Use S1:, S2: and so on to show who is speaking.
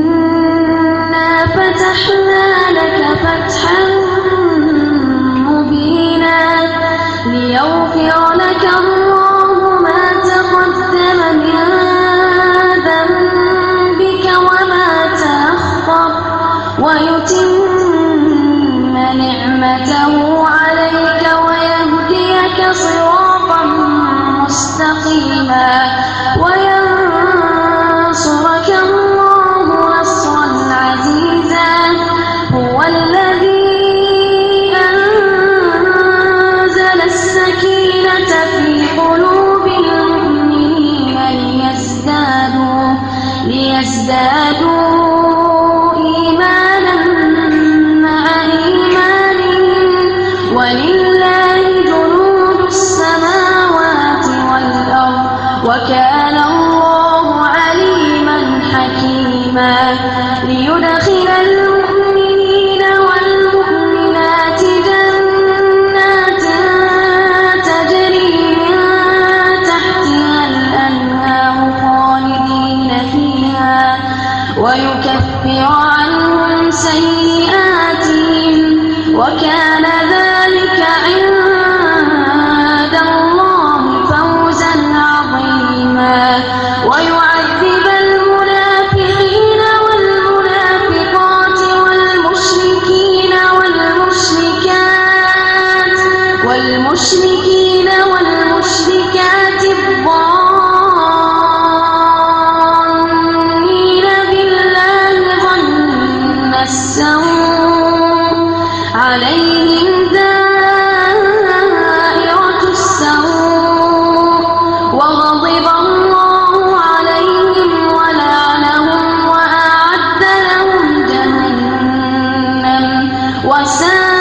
S1: إنا فتحنا لك فتحا مبينا ليغفر لك الله ما تقدم من ذنبك وما تأخر ويتم نعمته عليك ويهديك صراطا مستقيما وينصرك الله نصرا عزيزا. هو الذي أنزل السكينة في قلوب المؤمنين ليزدادوا إيمانا مع إيمانهم ولله جنود السماوات والأرض وكان الله عليما حكيما. ليدخل المؤمنين والمؤمنات جنات تجري من تحتها الأنهار خالدين فيها ويكفر عنهم سيئاتهم وكان ذلك عند الله فوزا عظيما. ويعذب المنافقين والمنافقات والمشركين والمشركات الظانين بالله ظن السوء عليهم دائرة السوء وغضب الله عليهم ولعنهم وأعد لهم جهنم وساءت